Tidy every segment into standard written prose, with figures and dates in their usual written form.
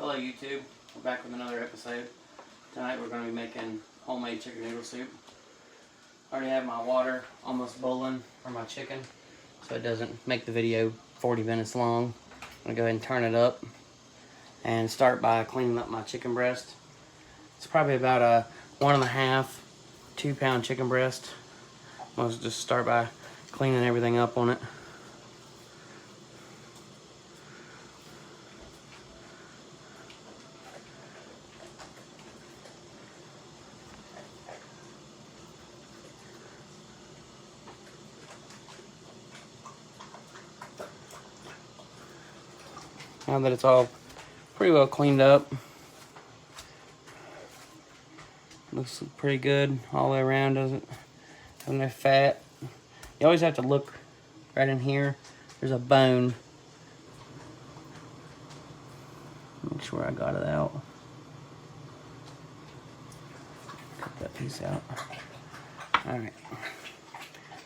Hello YouTube, we're back with another episode. Tonight we're going to be making homemade chicken noodle soup. I already have my water almost boiling for my chicken, so it doesn't make the video 40 minutes long. I'm going to go ahead and turn it up and start by cleaning up my chicken breast. It's probably about a 1.5 to 2 pound chicken breast. I'll just start by cleaning everything up on it. Now that it's all pretty well cleaned up, looks pretty good all the way around, doesn't have no fat. You always have to look right in here. There's a bone. Make sure I got it out. Cut that piece out. Alright.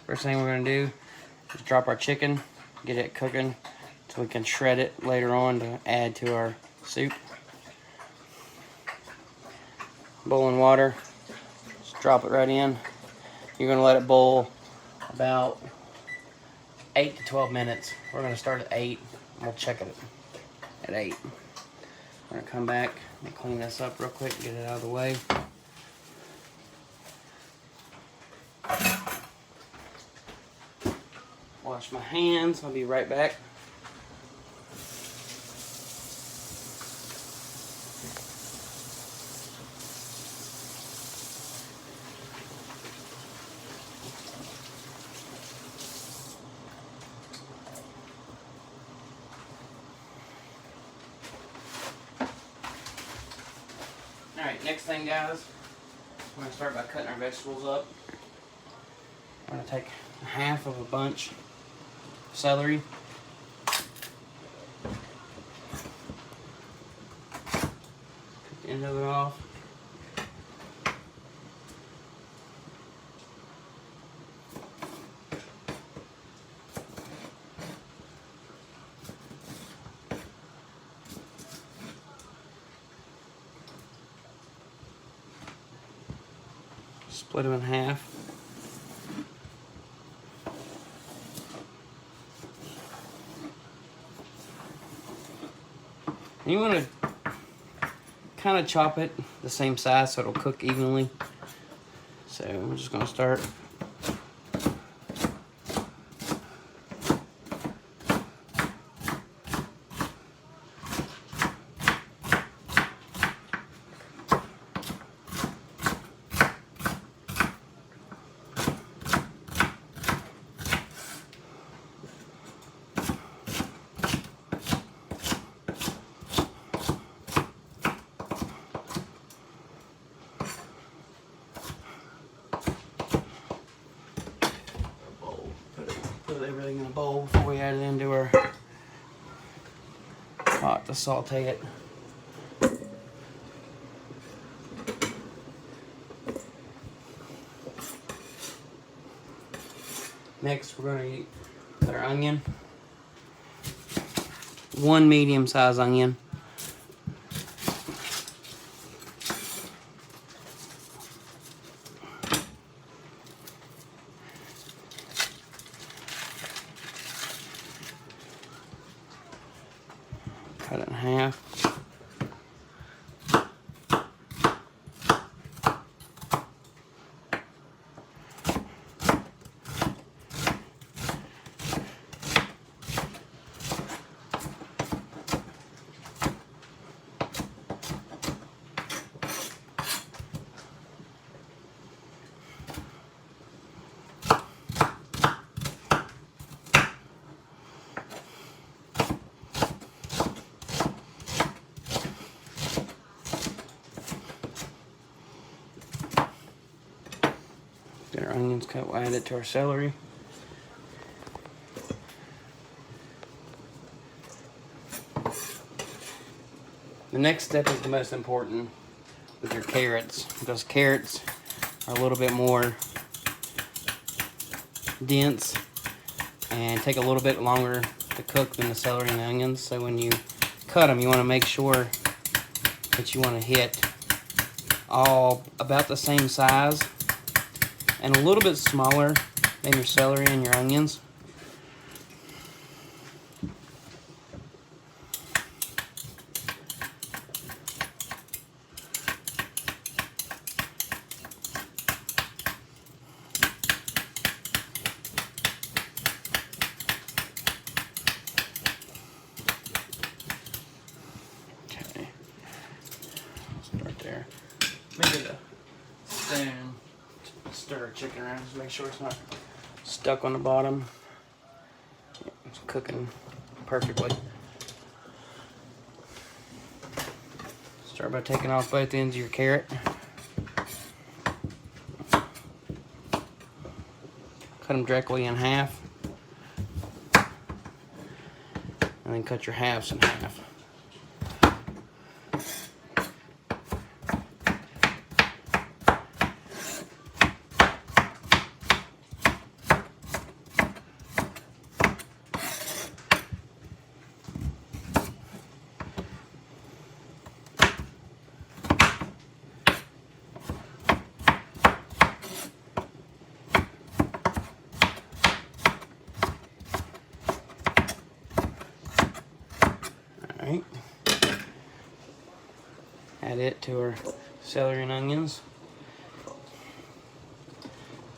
First thing we're going to do is drop our chicken, get it cooking, so we can shred it later on to add to our soup. Boiling water, just drop it right in. You're going to let it boil about 8 to 12 minutes. We're going to start at 8. We'll check it at 8. We're going to come back and clean this up real quick, get it out of the way. Wash my hands. I'll be right back. Alright, next thing guys, we're going to start by cutting our vegetables up. We're going to take half of a bunch of celery. Cut the end of it off. Split them in half. And you want to kind of chop it the same size so it'll cook evenly. So we're just going to start. Put everything in a bowl before we add it into our pot to saute it. Next, we're going to put our onion. 1 medium-sized onion. Cut it in half. Get our onions cut, we'll add it to our celery. The next step is the most important with your carrots, because carrots are a little bit more dense and take a little bit longer to cook than the celery and the onions. So when you cut them, you want to make sure that you want to hit all about the same size and a little bit smaller than your celery and your onions. Okay, start there. Maybe the spoon to stir chicken around just make sure it's not stuck on the bottom. It's cooking perfectly. Start by taking off both ends of your carrot. Cut them directly in half. And then cut your halves in half. Alright. Add it to our celery and onions.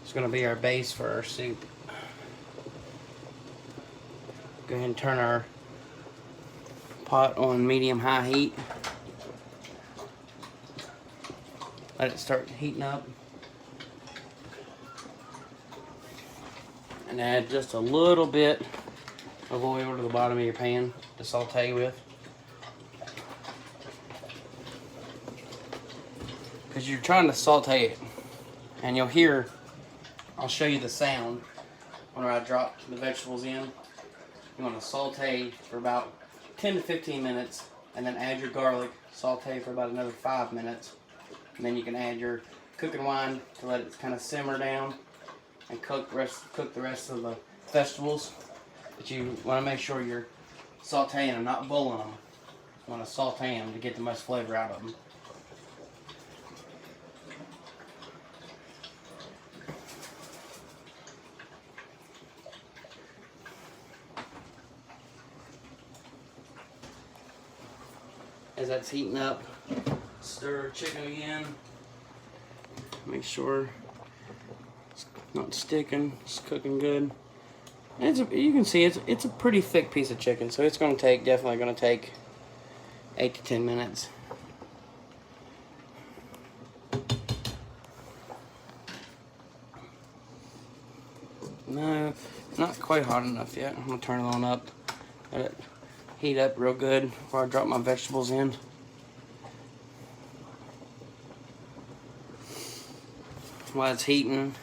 It's going to be our base for our soup. Go ahead and turn our pot on medium-high heat. Let it start heating up. And add just a little bit of oil to the bottom of your pan to saute with. Because you're trying to saute it. And you'll hear, I'll show you the sound when I drop the vegetables in. You want to saute for about 10 to 15 minutes and then add your garlic, saute for about another 5 minutes. And then you can add your cooking wine to let it kind of simmer down and cook the rest of the vegetables. But you want to make sure you're sauteing them, not boiling them. You want to saute them to get the most flavor out of them. As that's heating up, stir chicken again. Make sure it's not sticking, it's cooking good. And you can see it's a pretty thick piece of chicken, so it's definitely going to take 8 to 10 minutes. No, not quite hot enough yet. I'm going to turn it on up. Let it heat up real good before I drop my vegetables in. While it's heating,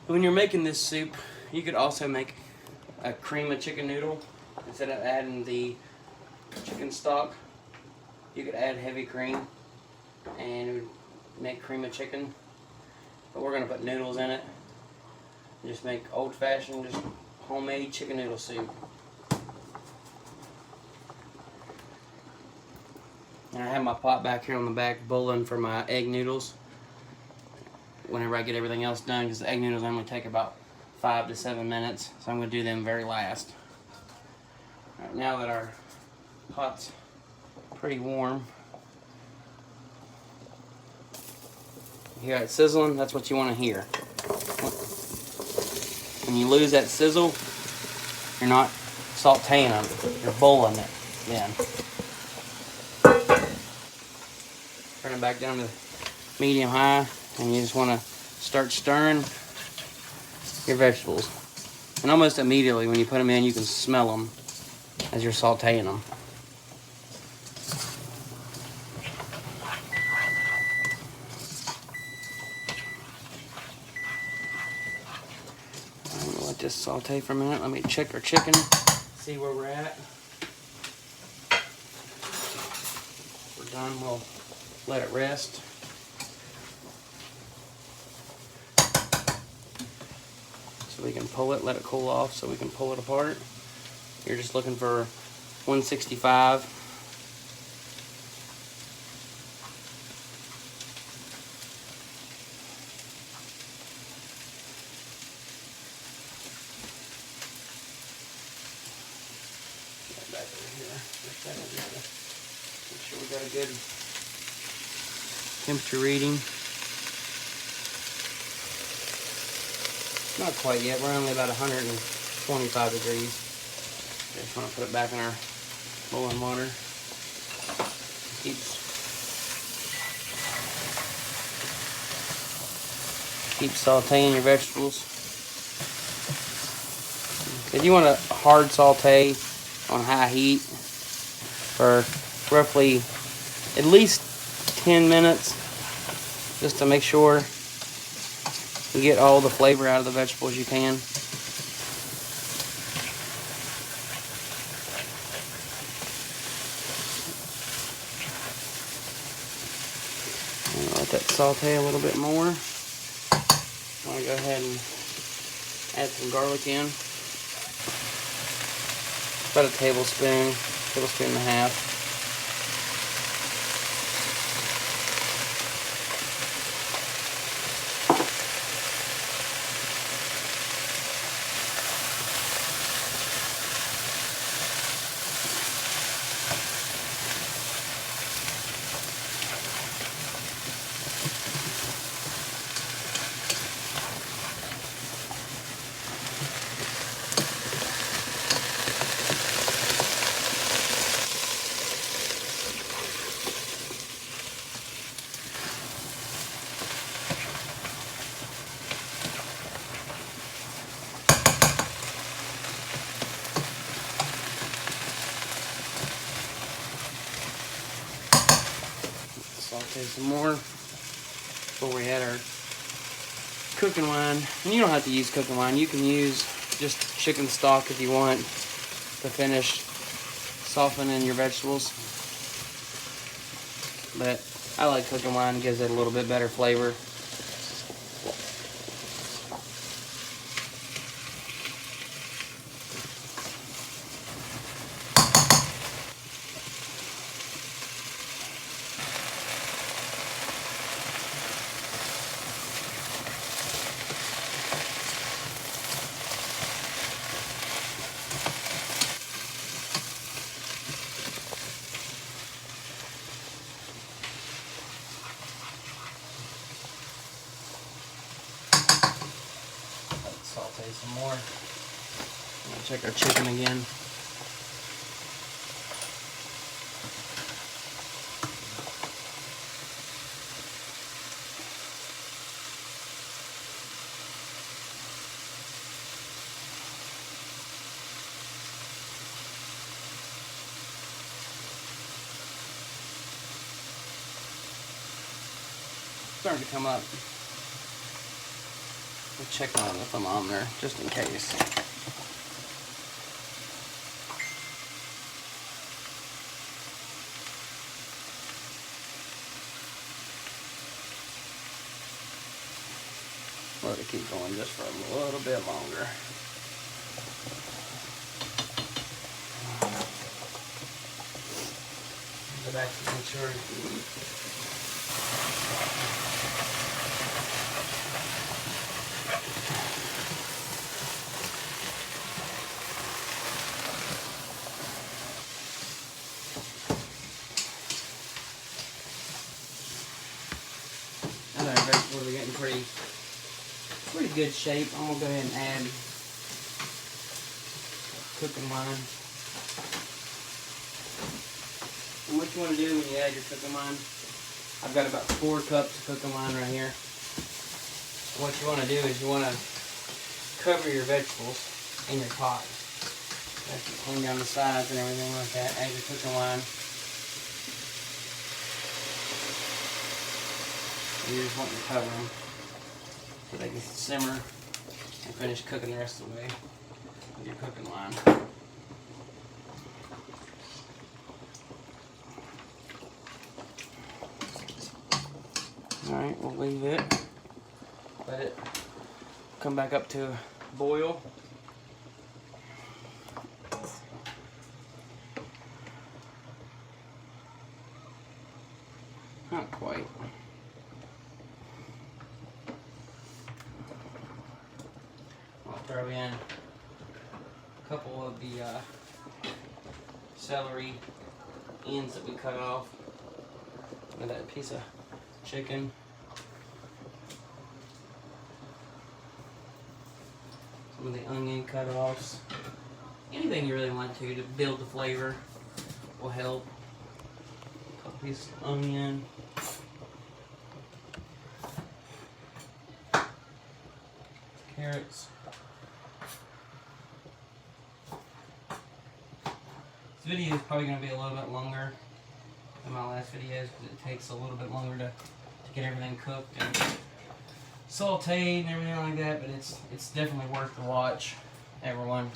when you're making this soup, you could also make a cream of chicken noodle. Instead of adding the chicken stock, you could add heavy cream and it would make cream of chicken. But we're going to put noodles in it. Just make old-fashioned, just homemade chicken noodle soup. And I have my pot back here on the back boiling for my egg noodles whenever I get everything else done, because the egg noodles only take about 5 to 7 minutes, so I'm going to do them very last. Right, now that our pot's pretty warm, you hear it sizzling? That's what you want to hear. When you lose that sizzle, you're not sauteing them, you're boiling it then. Turn it back down to medium high, and you just want to start stirring your vegetables. And almost immediately when you put them in, you can smell them as you're sauteing them. I'm going to let this saute for a minute. Let me check our chicken, see where we're at. We're done. We'll let it rest. So we can pull it, let it cool off so we can pull it apart. You're just looking for 165. second just to make sure we got a good temperature reading. Not quite yet. We're only about 125 degrees. Just want to put it back in our boiling water. Keep sauteing your vegetables. If you want a hard saute on high heat for roughly at least 10 minutes, just to make sure you get all the flavor out of the vegetables you can. Let that saute a little bit more. I'm going to go ahead and add some garlic in. About a tablespoon and a half. Saute some more before we add our cooking wine. And you don't have to use cooking wine. You can use just chicken stock if you want to finish softening your vegetables. But I like cooking wine. It gives it a little bit better flavor. Saute some more. I'm gonna check our chicken again. Starting to come up. We'll check on the thermometer just in case. Let it keep going just for a little bit longer. Go back to make sure. Our vegetables are getting pretty good shape. I'm gonna go ahead and add cooking wine. And what you want to do when you add your cooking wine, I've got about 4 cups of cooking wine right here. What you want to do is you want to cover your vegetables in your pot. You have to clean down the sides and everything like that. Add your cooking wine. You just want to cover them so they can simmer and finish cooking the rest of the way with your cooking wine. Alright, we'll leave it. Let it come back up to a boil. Not quite. I'll throw in a couple of the celery ends that we cut off with that piece of chicken. Some of the onion cut-offs. Anything you really want to build the flavor will help. A couple pieces of onion. Carrots. This video is probably going to be a little bit longer than my last videos because it takes a little bit longer to get everything cooked and sauteed and everything like that, but it's definitely worth the watch, everyone.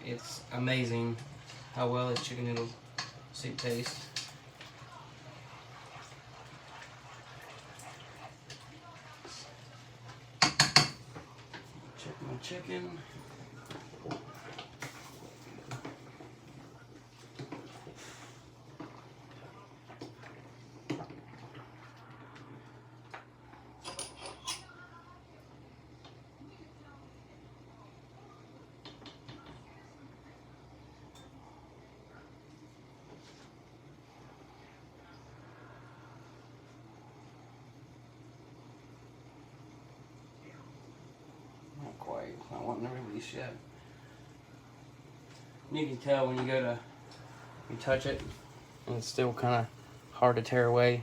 It's amazing how well this chicken noodle soup tastes. Check my chicken. Not quite. Not wanting to release yet. You can tell when you you touch it, and it's still kind of hard to tear away.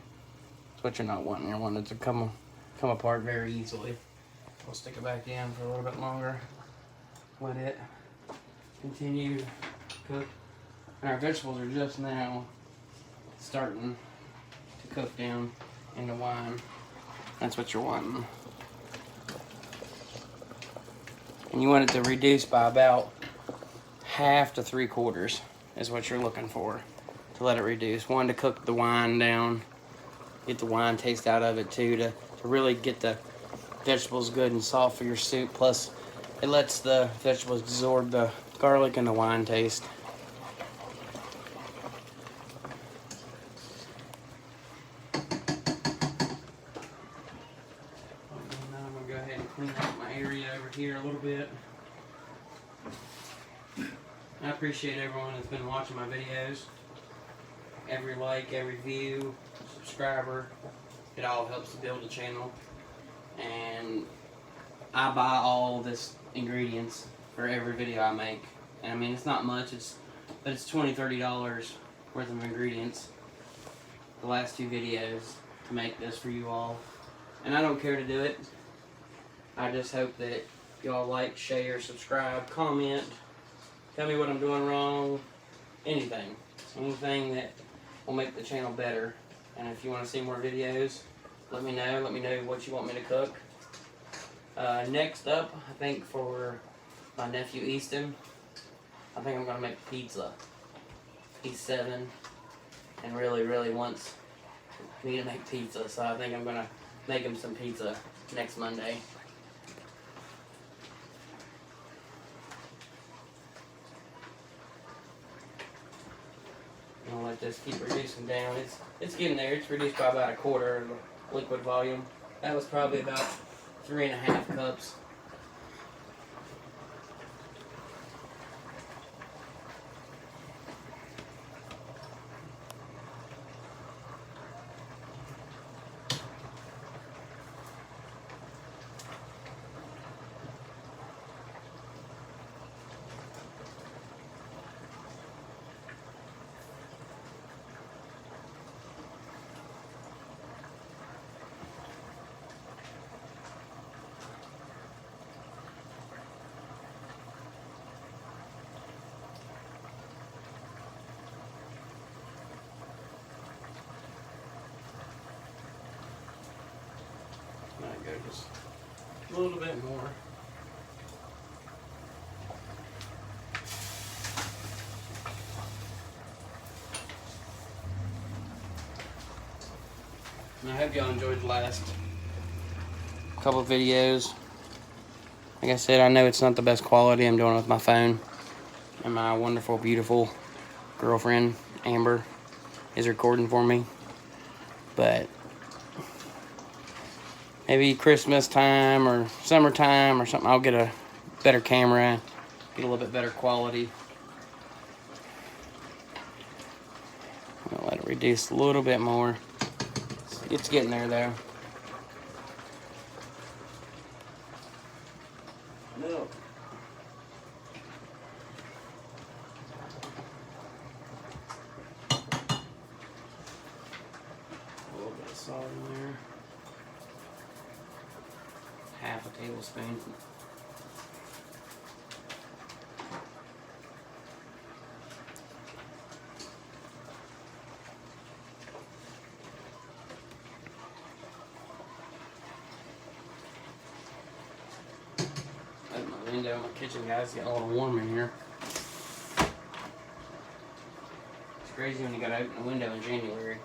That's what you're not wanting. You're wanting it to come apart very easily. We'll stick it back in for a little bit longer. Let it continue to cook. And our vegetables are just now starting to cook down into wine. That's what you're wanting. And you want it to reduce by about 1/2 to 3/4 is what you're looking for to let it reduce. One, to cook the wine down, get the wine taste out of it too, to really get the vegetables good and soft for your soup. Plus, it lets the vegetables absorb the garlic and the wine taste. Now I'm going to go ahead and clean up my area over here a little bit. I appreciate everyone that's been watching my videos. Every like, every view, subscriber, it all helps to build the channel. And I buy all this ingredients for every video I make. And I mean, it's not much, but it's $20, $30 worth of ingredients. The last 2 videos to make this for you all. And I don't care to do it. I just hope that y'all like, share, subscribe, comment. Tell me what I'm doing wrong. Anything that will make the channel better. And if you want to see more videos, let me know. Let me know what you want me to cook. Next up, I think for my nephew Easton, I think I'm going to make pizza. He's 7 and really, really wants me to make pizza. So I think I'm going to make him some pizza next Monday. I'll let this keep reducing down. It's getting there. It's reduced by about 1/4 of the liquid volume. That was probably about 3.5 cups. Might go just a little bit more. And I hope y'all enjoyed the last couple of videos. Like I said, I know it's not the best quality. I'm doing it with my phone. And my wonderful, beautiful girlfriend, Amber, is recording for me. But maybe Christmas time or summertime or something, I'll get a better camera, get a little bit better quality. reduce a little bit more. It's getting there though. No. A little bit of salt in there. Half a tablespoon. My window, my kitchen, guys, getting a little warm in here. It's crazy when you gotta open the window in January.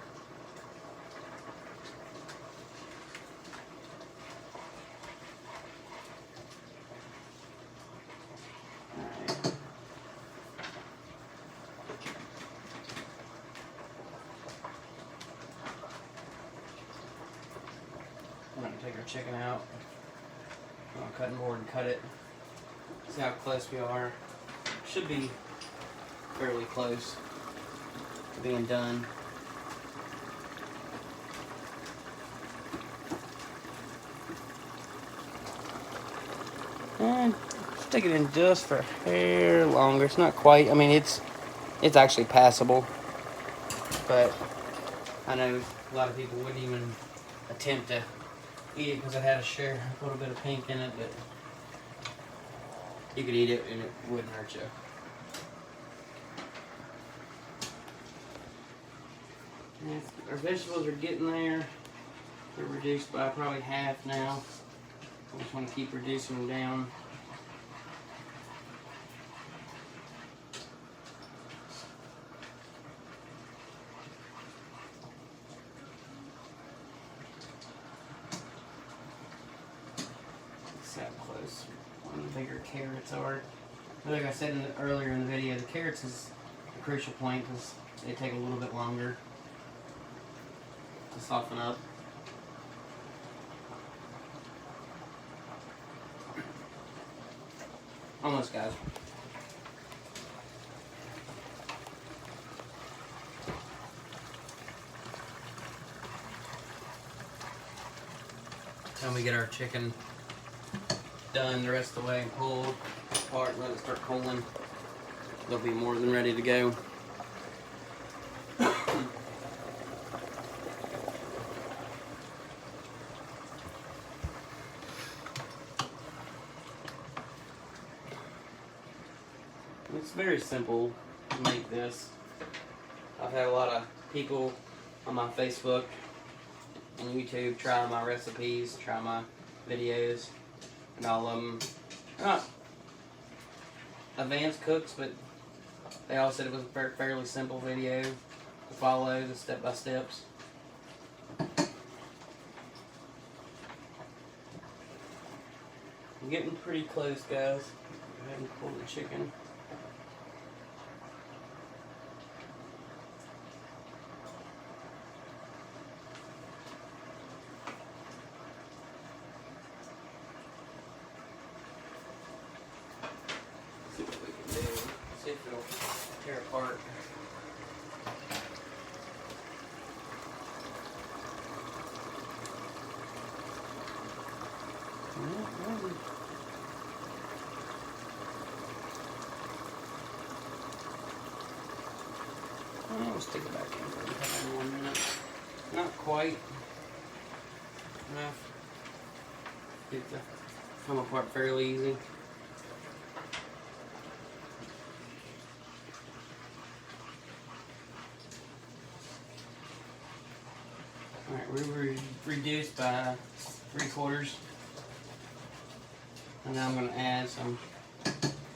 I'm going to take our chicken out on a cutting board and cut it. See how close we are. Should be fairly close to being done. And stick it in just for a hair longer. It's not quite, I mean, it's actually passable. But I know a lot of people wouldn't even attempt to eat it because it had a little bit of pink in it, but you could eat it and it wouldn't hurt you. And our vegetables are getting there. They're reduced by probably half now. I just want to keep reducing them down. That close. One of the bigger carrots are. Like I said earlier in the video, the carrots is a crucial point because they take a little bit longer to soften up. Almost, guys. Then we get our chicken done the rest of the way and pulled apart and let it start cooling. They'll be more than ready to go. It's very simple to make this. I've had a lot of people on my Facebook and YouTube try my recipes, try my videos. And all of them are not advanced cooks, but they all said it was a fairly simple video to follow the step-by-steps. I'm getting pretty close, guys. Go ahead and pull the chicken. See what we can do. See if it'll tear apart. We'll stick it back in for 1 minute. Not quite enough. Get it to come apart fairly easy. Alright, we were reduced by 3/4. And now I'm going to add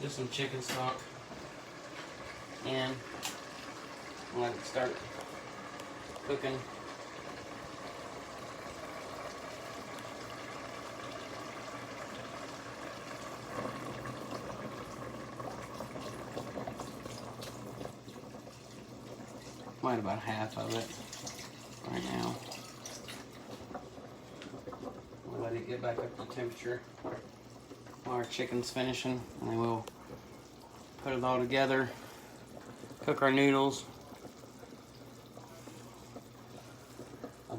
just some chicken stock and let it start cooking. Might about half of it right now. We'll let it get back up to temperature while our chicken's finishing, and then we'll put it all together, cook our noodles.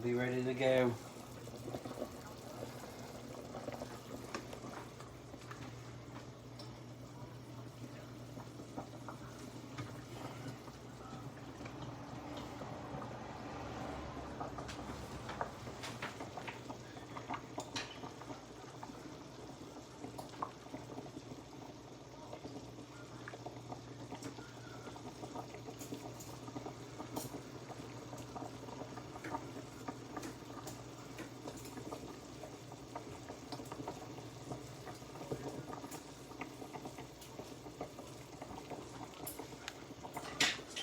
be ready to go.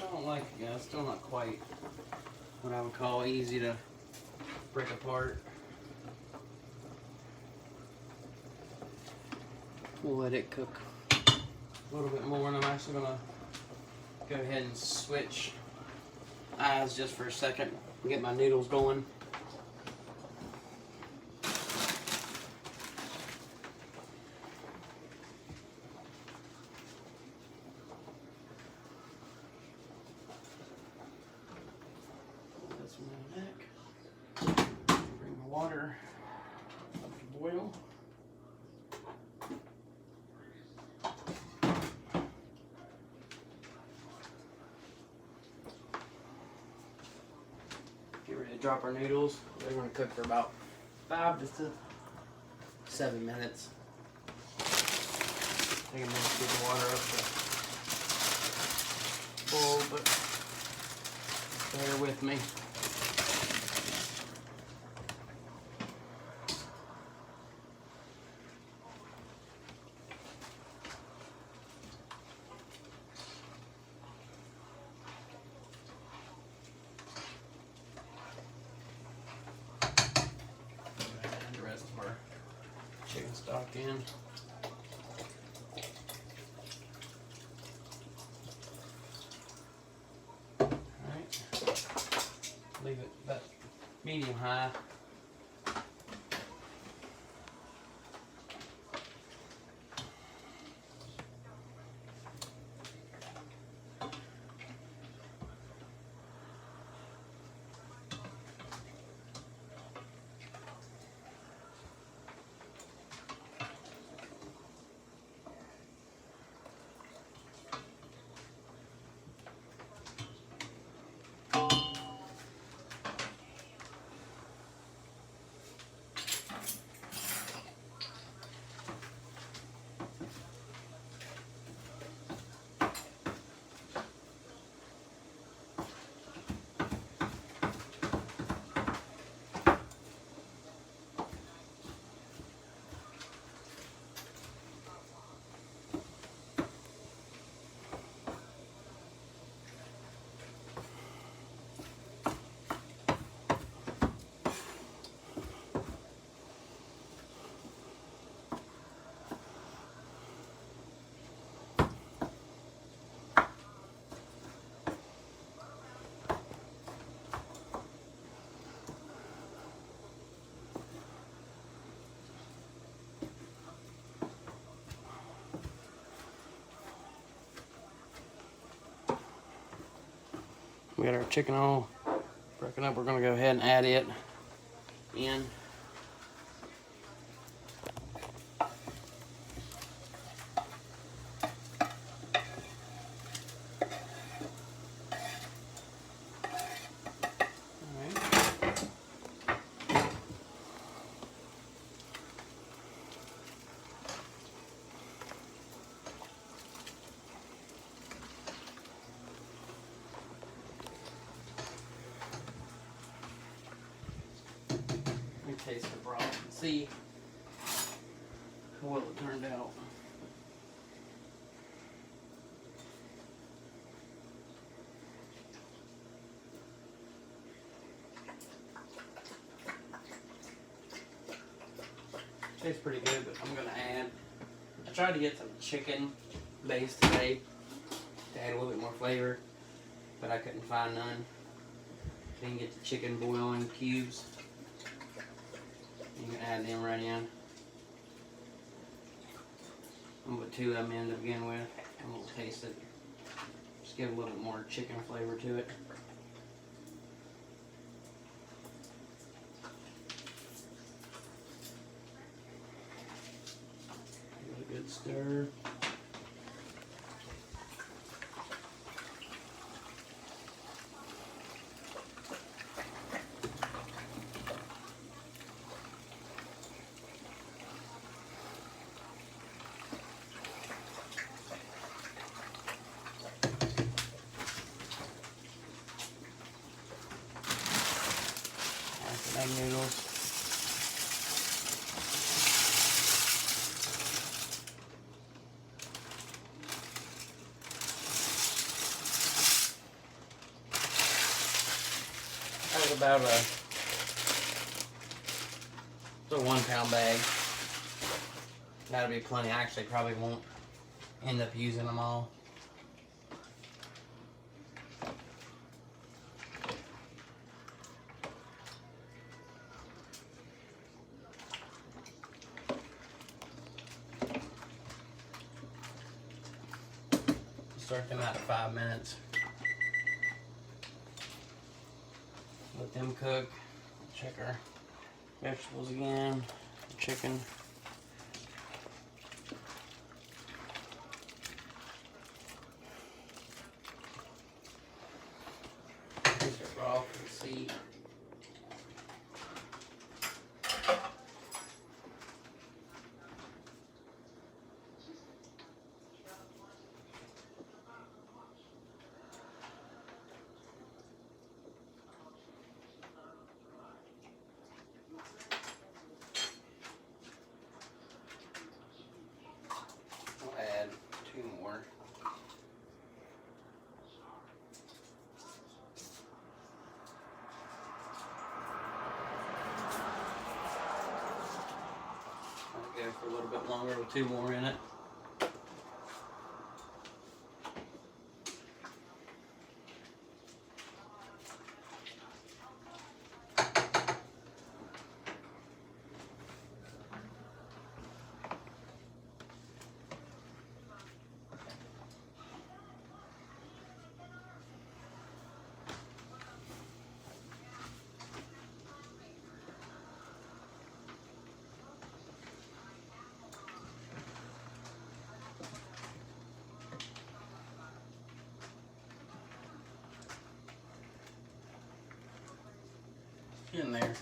I don't like it, guys. Still not quite what I would call easy to break apart. We'll let it cook a little bit more, and I'm actually gonna go ahead and switch eyes just for a second and get my noodles going. Bring my water up to boil. Get ready to drop our noodles. They're going to cook for about 5 to 7 minutes. Take a minute to get the water up to boil, but bear with me. Chicken stock in. Alright. Leave it about medium high. We got our chicken all broken up. We're going to go ahead and add it in. Taste the broth and see how well it turned out. Tastes pretty good, but I'm gonna add. I tried to get some chicken base today to add a little bit more flavor, but I couldn't find none. Didn't get the chicken boiling cubes. You can add them right in. I'm going to put 2 of them in to begin with, and we'll taste it. Just give a little bit more chicken flavor to it. Stir. Egg noodles. That was about a 1-pound bag. That'll be plenty. I actually probably won't end up using them all. Start them out at 5 minutes. Let them cook. Check our vegetables again. Chicken. These are raw for the seed. Add 2 more. I'll go for a little bit longer with 2 more in it. In there.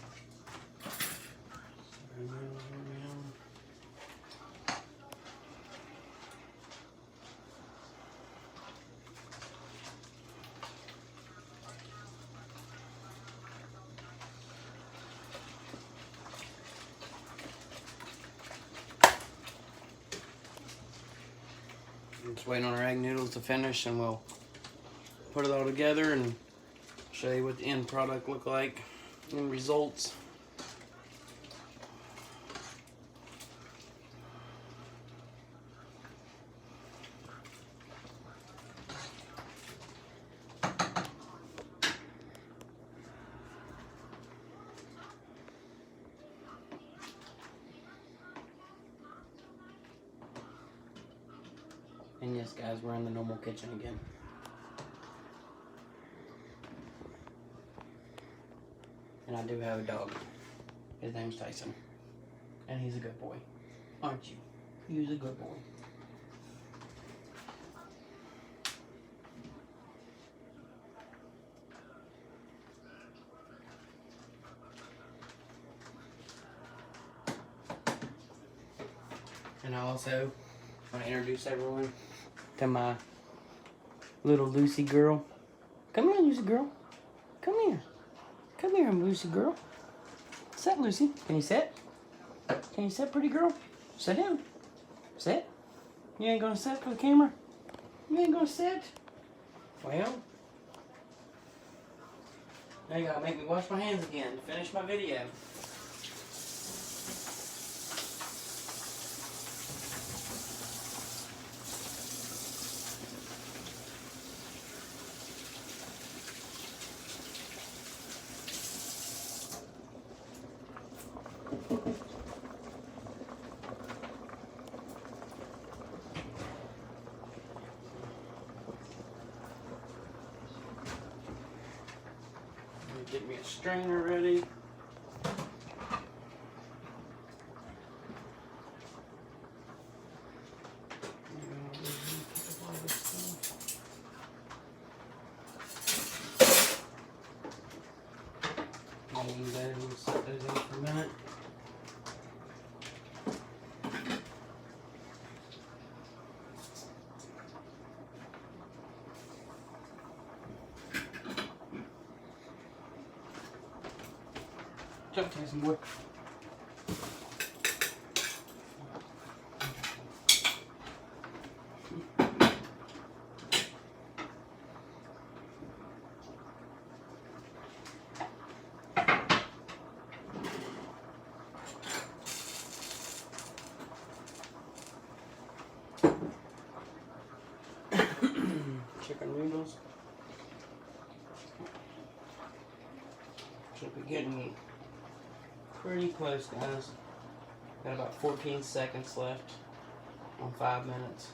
Just waiting on our egg noodles to finish, and we'll put it all together and show you what the end product look like and results. And yes, guys, we're in the normal kitchen again. And I do have a dog. His name's Tyson. And he's a good boy. Aren't you? He's a good boy. And I also want to introduce everyone to my little Lucy girl. Come here, Lucy girl. Come here. Come here, Lucy girl. Sit, Lucy. Can you sit? Can you sit, pretty girl? Sit down. Sit. You ain't gonna sit for the camera? You ain't gonna sit? Well, now you gotta make me wash my hands again to finish my video. Get me a strainer ready. And you can go ahead and set those in for a minute. Jump, Tyson boy. Chicken noodles. Should be getting pretty close, guys. Got about 14 seconds left on 5 minutes.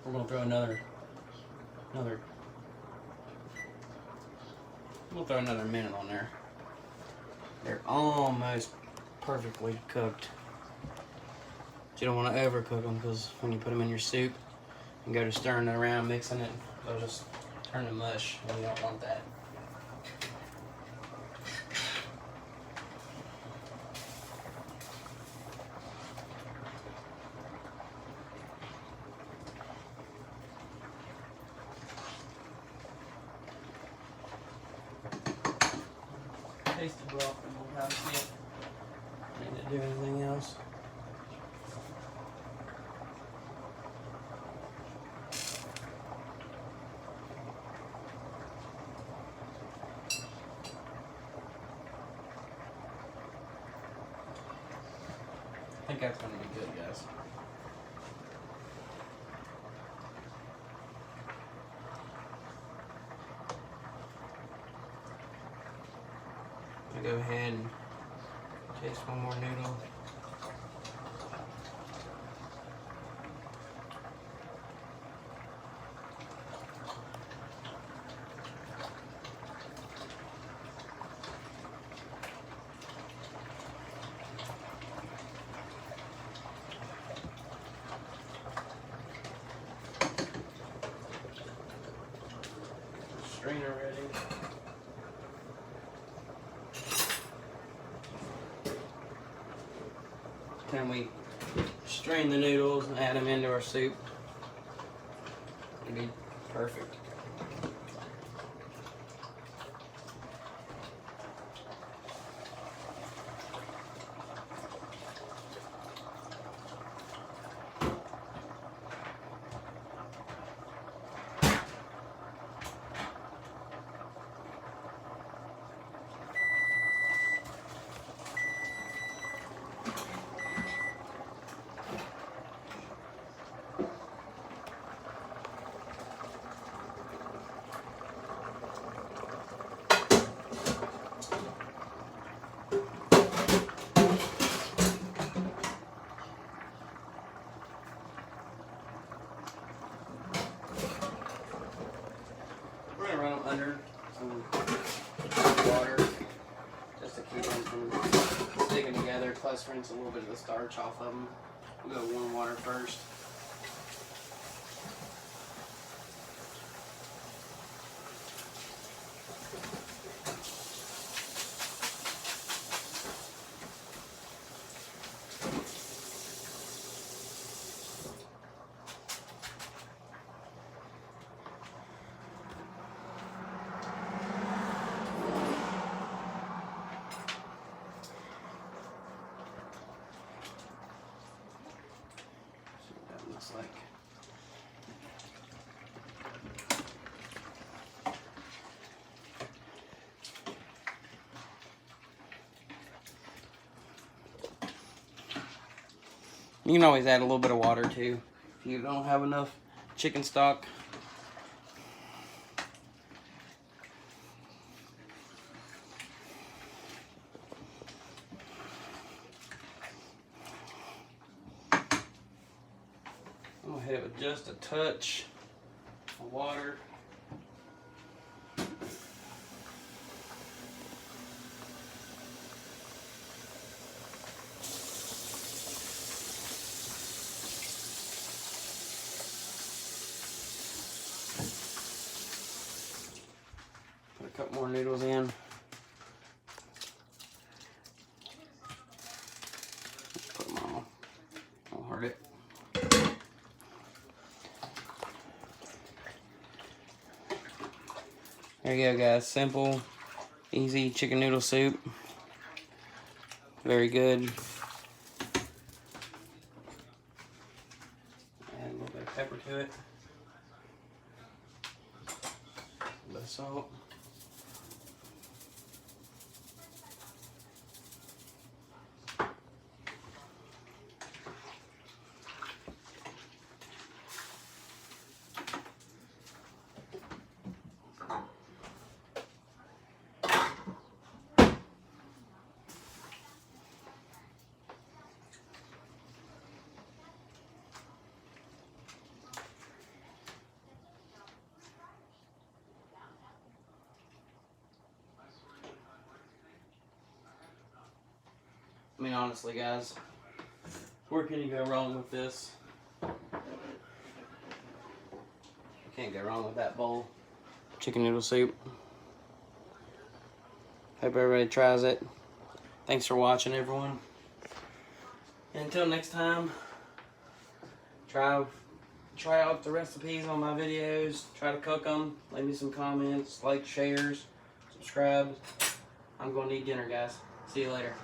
We're gonna throw another minute on there. They're almost perfectly cooked. But you don't want to overcook them, because when you put them in your soup and go to stirring it around, mixing it, they'll just turn to mush, and you don't want that. Taste the broth and we'll have to see if I need to do anything else. I think that's going to be good, guys. I'm going to go ahead and taste one more noodle. Strainer ready. Then we strain the noodles and add them into our soup. It'll be perfect. We're gonna run them under some water just to keep them from sticking together, plus rinse a little bit of the starch off of them. We'll go warm water first. Like. You can always add a little bit of water too if you don't have enough chicken stock. I'm gonna have it just a touch my water. Put a couple more noodles in. Put them on. Don't hurt it. There you go, guys. Simple, easy chicken noodle soup. Very good. Add a little bit of pepper to it. A little bit of salt. I mean, honestly, guys, where can you go wrong with this? You can't go wrong with that bowl. Chicken noodle soup. Hope everybody tries it. Thanks for watching, everyone. And until next time, try out the recipes on my videos. Try to cook them. Leave me some comments, like, shares, subscribe. I'm going to eat dinner, guys. See you later.